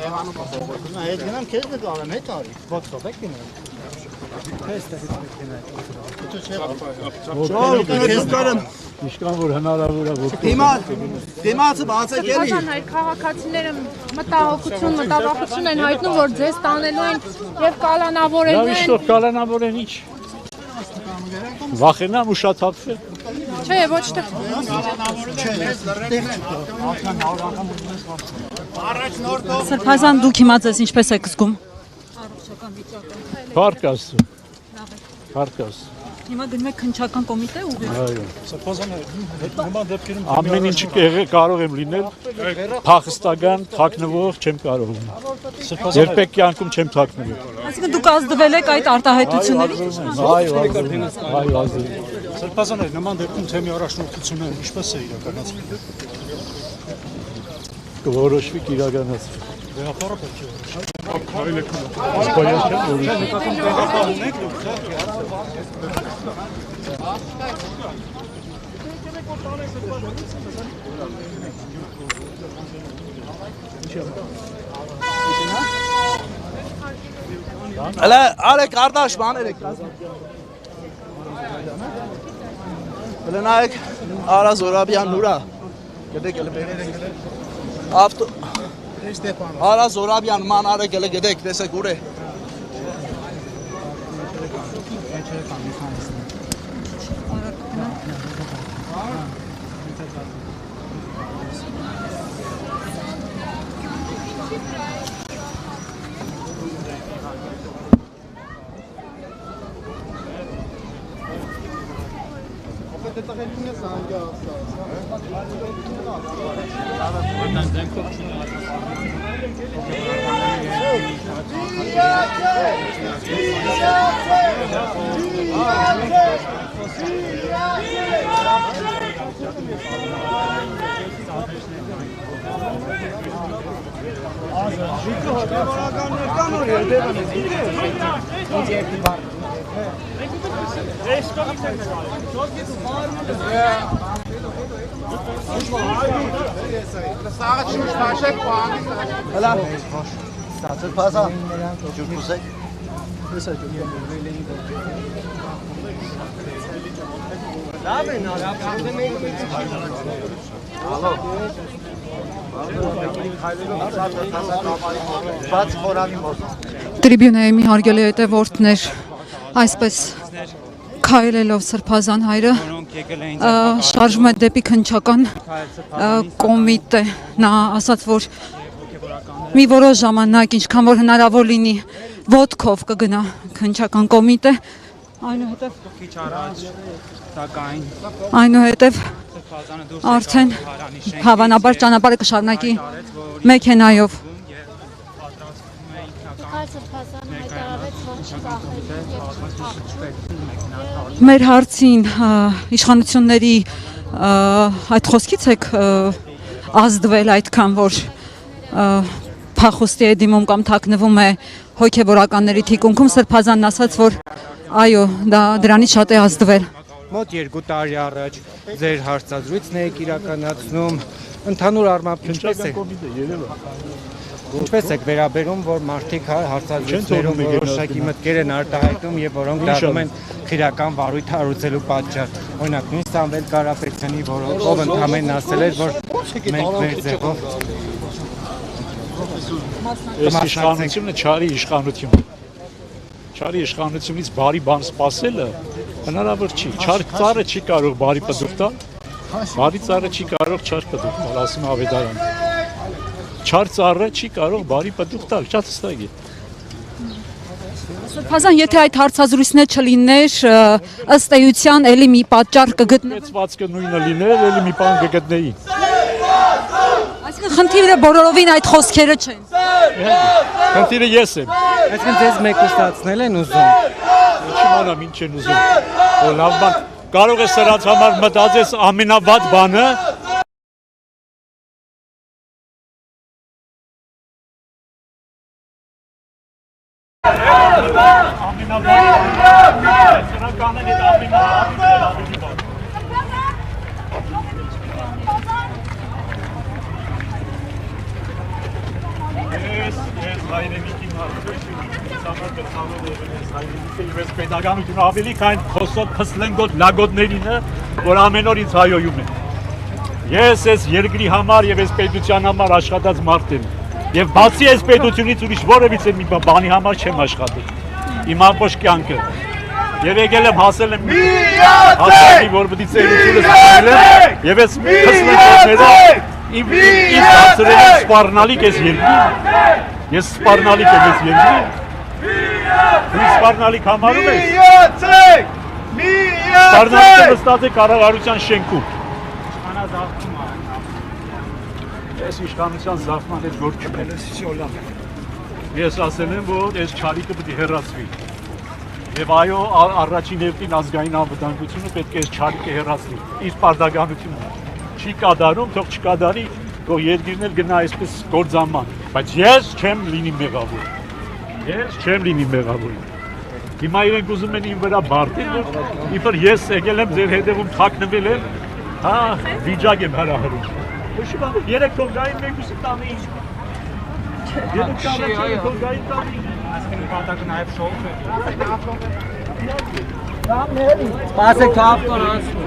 Հետ գնամ քեզ նկարեմ, հետ արի։ Ոտքով եք գնում։ Քեզ տես եք գնում։ Իշքան որ հնարավոր է որ Դիմացը բացեք էլի։ Հայ քաղաքացիները մտահոգություն, մտավախություն են հայտնում, որ ձեզ տանելու են եւ կալանավորելու Լավ իշտող կալանավոր են ինչ։ Վախենամ ու շատ հապվեն։ Չէ, ոչ թե։ Սրբազան դուք հիմա ձեզ ինչպես եք զգում։ Փառք Աստծո։ Փառք Աստծո։ Հիմա գնում եք քննչական կոմիտե ու Այո։ Նման դեպքերում ամեն ինչ կարող եմ լինել, փախստական, թաքնվող չեմ կարող լինել։ Երբեք կյանքում չեմ թաքնվել։ Այսինքն դուք ազդվել եք այդ արտահայտություններից։ Այո, ազդվել։ Սրբազաններ նման դեպքում թեմի առաջնորդությունը ինչպես է իրականացվում։ Կորոշվի իրականացվի։ Գաղափարը պետք է Հələ արեք արդաշ բաներ եք Հլնայեք Արա Զորաբյան նուրա Գդեք էլը բերեր ենք Արա Զորաբյան ման արեք էլը գդեք տեսեք ուր է Հələ Ստացել բազա ջուր կուզեք Լավ են Տրիբյունայում հարգելի հետևորդներ, այսպես քայլելով Սրբազան հայրը շարժվում է դեպի քննչական կոմիտե, նա ասաց, որ մի որոշ ժամանակ, ինչքան որ հնարավոր լինի, ոտքով կգնա քննչական կոմիտե, այնուհետև արդեն հավանաբար ճանապարհը կշարունակի մեքենայով։ Մեր հարցին իշխանությունների այդ խոսքից եք ազդվել այդքան, որ փախուստի է դիմում կամ թաքնվում է հոգևորականների թիկունքում, Սրբազանն ասաց, որ այո, դրանից շատ է ազդվել։ Մոտ 2 տարի առաջ ձեր հարցազրույցն եք իրականացնում, ընդհանուր առմամբ ինչպես եք վերաբերում, որ մարդիկ հարցազրույցներում որոշակի մտքեր են արտահայտում եւ որոնք դառնում են քրեական վարույթ հարուցելու պատճառ։ Օրինակ, նույն Սամվել Կարապետյանի, ով ընդհանրեն ասել էր, որ մենք մեր ձևով Այս իշխանությունը չարի իշխանություն։ Չարի իշխանությունից բարի բան սպասելը հնարավոր չի։ Չար ծառը չի կարող բարի պտուղ տալ, բարի ծառը չի կարող չար պտուղ տալ, ասում Ավետարանը։ Չար ծառը չի կարող բարի պտուղ տալ, շատ հստակ է։ Սրբազան, եթե այդ հարցազրույցները չլիներ, ըստ էության էլի մի պատճառ կգտնվեր։Եցվածքը նույնը լիներ, էլի մի բան կգտնեին։ Այսինքն խնդիրը բոլորովին այդ խոսքերը չեն։ Խնդիրը ես եմ։ այսինքն ձեզ մեկուսացնել են ուզում։ Չիմանամ ինչ են ուզում։ Որ լավ բան կարող է սրանց համար մտածես ամենավատ բանը Yes. հայրենիքի մարդու համար գլխավոր եղել հայրենիքը եւ այս pedagogiությունը ավելի քան խոսոտ փսլենգոտ լագոտներինը, որ ամեն օր ինձ հայոյում են։ Ես այս երկրի համար եւ այս պետության համար աշխատած մարդ եմ։ Եվ բացի այս պետությունից ուրիշ որևիցե մի բանի համար չեմ աշխատել։ Իմ ամբողջ կյանքը։ Եվ եկել եմ հասել եմ հասարի, որ պիտի ծերությունը ստանալ եմ, եւ այս փսլենգոտները իմ հասցրել եմ սպառնալիք այս երկրին։ Ես սպառնալիք եմ այս երկրին։ Դու սպառնալիք համարում ես։ Սպառնալիքը նստած է կառավարության շենքում։ Ես իշխանության զարթման հետ գործ չունեմ։ Ես ասել եմ, որ այս չարիքը պիտի հեռացվի։ Եվ այո, առաջին հերթին ազգային անվտանգությունը պետք է այս չարիքը հեռացնի։ Իր պարտականությունը չի կատարում, թող չկատարի, թող երկիրն էլ գնա այսպես գործանման։ Բայց ես չեմ լինի մեղավոր։ Ես չեմ լինի մեղավոր։ Հիմա իրենք ուզում են իմ վրա բարտել, որ իբր ես եկել եմ ձեր հետևում թաքնվել եմ, հա, վիճակ եմ հրահրում։ Ոչի բան, երեք թող գային մեկուսի տանի։ Երեք կավաճ թող գային տանի։ Այսինքն նպատակը նաև շոու է։ Սպասեք թող ավտոն անցնի։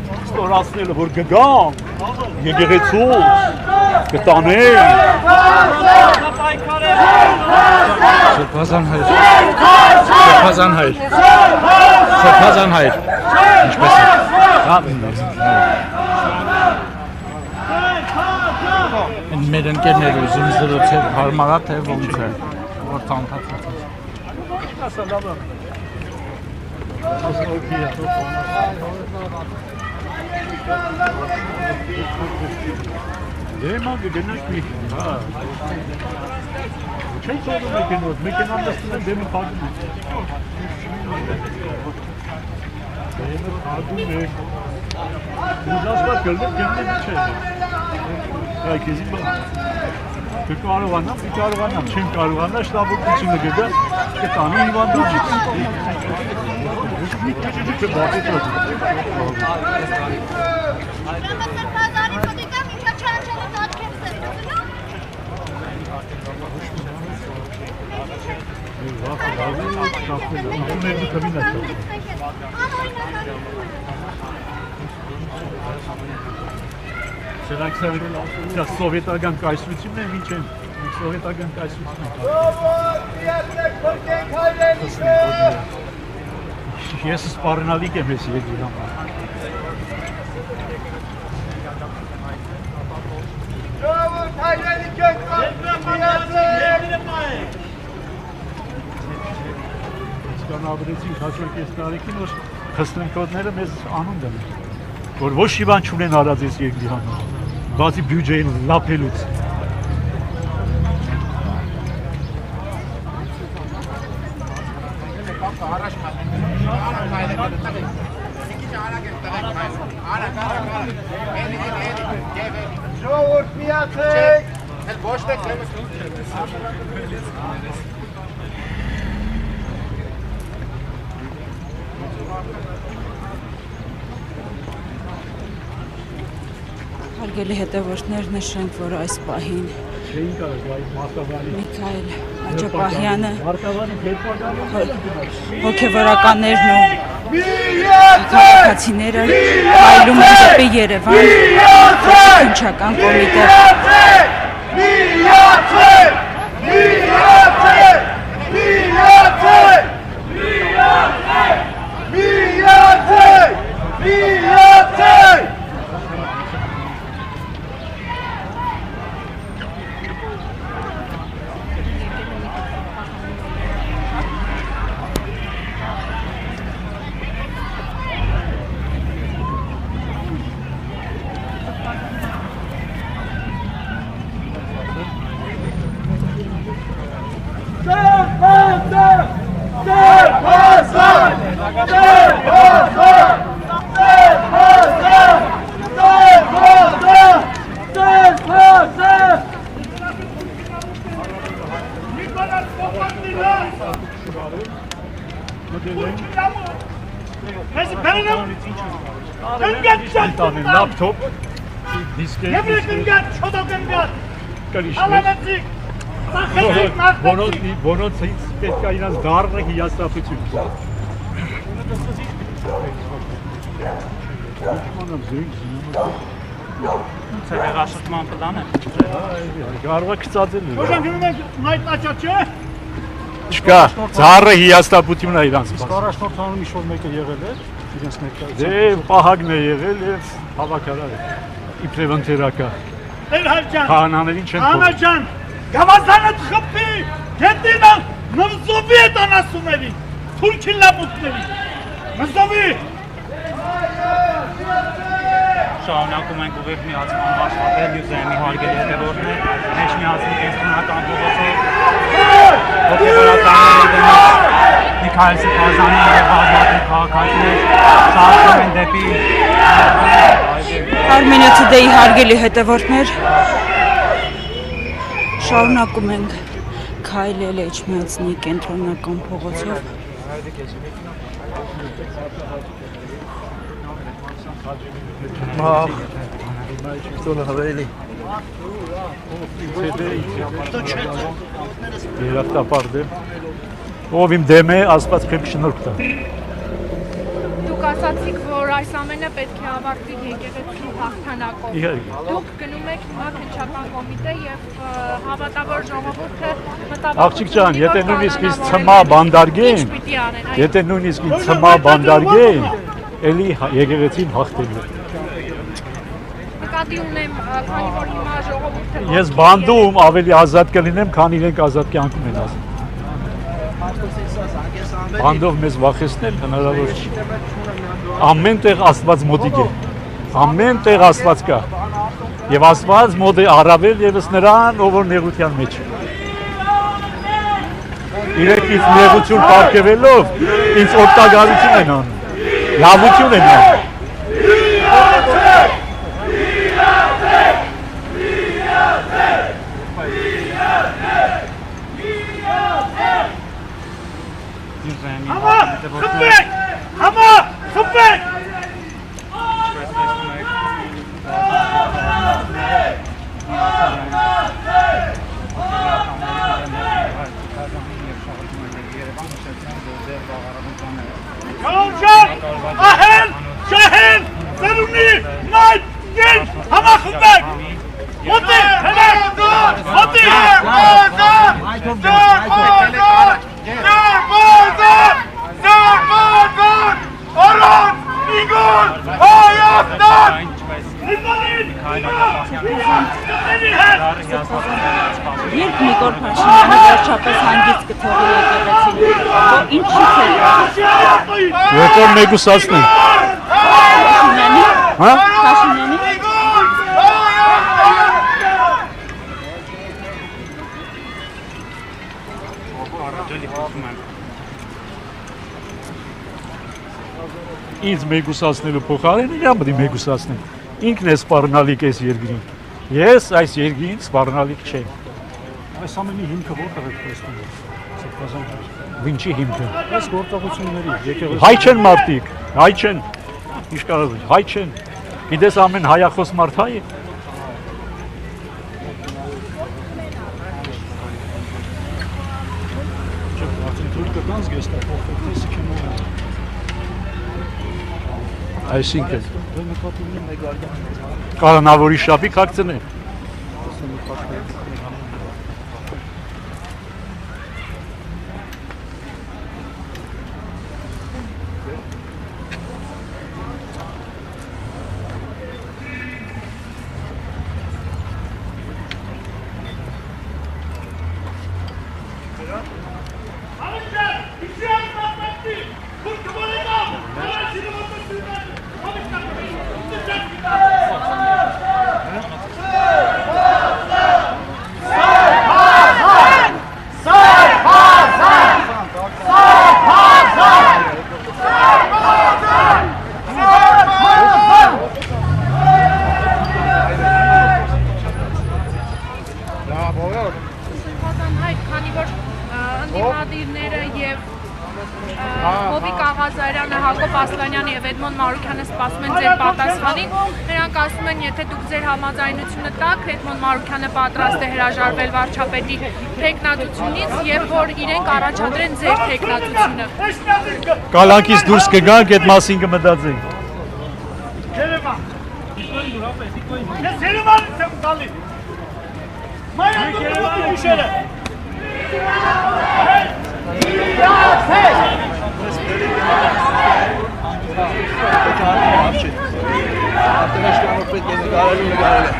Ստորացնելը, որ գգամ, եկեղեցու, կտանեն։ Սրբազան հայր, սրբազան հայր, ինչպես է։ Մեր ընկերները ուզում զրուցել հարմարա թե ոնց է, որ թանթացած է։ Դեմա գնանք մի, հա։ Չեն ծորում եկենոտ, մեկենան նստում են դեմը պագում է։ Դեմը պագում է։ Ուզասվար կլներ կեններ չէ։ Այ կեզի բան։ Կարողանամ, չեմ կարողանա, շտաբօգնությունը գտա, կտանի հիվանդուջից։ Սրանք սովետական կայսրությունն են, ինչ են, սովետական կայսրությունն են։ Ես սպառնալիք եմ ես երկրի համար։ Ժողովուրդ հայրենիք եք միացեք։ Կանաբրեցինք հաշվեք ես տարիքին, որ խստրենքոտները մեզ անուն դնեն, որ ոչ մի բան չունեն արած ես երկրի համար, բացի բյուջեին լափելուց։ Ժողովուրդ միացեք։ Հարգելի հետևորդներ, նշենք, որ այս պահին Միքայել Աճապահյանը հոգևորականներն ու քաղաքացիները այլում են դեպի Երևան քննչական կոմիտե։ Laptop, diskette, Բոնոցից պետք է իրանց դառը հիասթափություն կա։ Ցեղաշրջման պլանը։ Կարող է գծածել։ Ոչան գնում ենք նայտ աճա չէ։ Չկա, դառը հիասթափություն է իրանց։ Իսկ առաջնորդանում ինչ-որ մեկը եղել է, իրենց ներկայացած։ Դե պահագն է եղել եւ հավաքարար է։ Իբրև ընթերակա։ Քահանաներին չեն թողել։ Անաջան, գավազանը խփի, գետինը նվզովի է տանասուների, թուրքի լապուտների, նվզովի։ Շարունակում ենք ուղիղ միացման աշխատել, յուզեմի հարգել հետևորդներ, մեջ միացնի կենտրոնական փողոցով, հոգևորականների դեմից Միքայել Սիփազյանի և բազմաթիվ քաղաքացիներ շարժվում են դեպի Armenia Today-ի հարգելի հետևորդներ, շարունակում ենք քայլել Էջմիածնի կենտրոնական փողոցով։ Երախտապարդ է։ Ով իմ դեմ է, Աստված քեզ շնորհք տա։ Դուք ասացիք, որ այս ամենը պետք է ավարտվի եկեղեցու հաղթանակով։ Դուք գնում եք հիմա քննչական կոմիտե եւ հավատավոր ժողովուրդը Աղջիկ ջան, եթե նույնիսկ ինձ ցմա բանդարգեն, եթե նույնիսկ ինձ ցմա բանդարգեն, էլի եկեղեցին հաղթելու։ Նկատի ունեմ, քանի որ հիմա ժողովուրդը Ես բանդում ավելի ազատ կլինեմ, քան իրենք ազատ կյանքում են ազատ։ Բանդով մեզ վախեցնել հնարավոր չի։ Ամեն տեղ Աստված մոտիկ է։ Ամեն տեղ Աստված կա։ Եվ Աստված մոտ է առավել եւս նրան, ով որ նեղության մեջ է։ Իրենք ինձ նեղություն պարգևելով, ինձ օգտագործություն են անում։ Լավություն են անում։ Համա, խփեք։ Ջան, ահեն, շահեն, ծերունի, նայտ, գեն, համա խփեք։ Մոտի, հենց, մոտի, Արան, Իգոն, Հայաստան, Երբ Նիկոլ Փաշինյանը վերջապես հանգիստ կթողի եկեղեցին, ինչի՞ց է։ Եկոր մեգուսացնեն։ Փաշինյանի։ Հա? Փաշինյանի։ Ինձ մեգուսացնելու փոխարեն իրան պետք է մեգուսացնեն։ Ինքն է սպառնալիք այս երկրին։ Ես այս երկրին սպառնալիք չեմ։ Այս ամենի հիմքը որտեղ է տեսնում։ Ինչի հիմքը։ Այս գործողությունների եկեղեցի Հայ չեն մարդիկ, հայ չեն։ Ինչ կարող է, հայ չեն։ Գիտես ամեն հայախոս մարդ հայ է։ Այսինքն կանոնավորի շապիկ հագցնեն։ Հովիկ Աղազարյանը, Հակոբ Ասլանյանը եւ Էդմոն Մարուկյանը սպասում են ձեր պատասխանին։ Նրանք ասում են, եթե դուք ձեր համաձայնությունը տաք, Էդմոն Մարուկյանը պատրաստ է հրաժարվել վարչապետի թեկնածությունից եւ որ իրենք առաջադրեն ձեր թեկնածությունը։ Կալանքից դուրս կգանք, այդ մասին կմտածենք։ Երևան։ Ես Երևանից եմ գալիս։ Մայրան դու ուշերը։ Արտենաշկանով պետք է նկարելու նկարել է։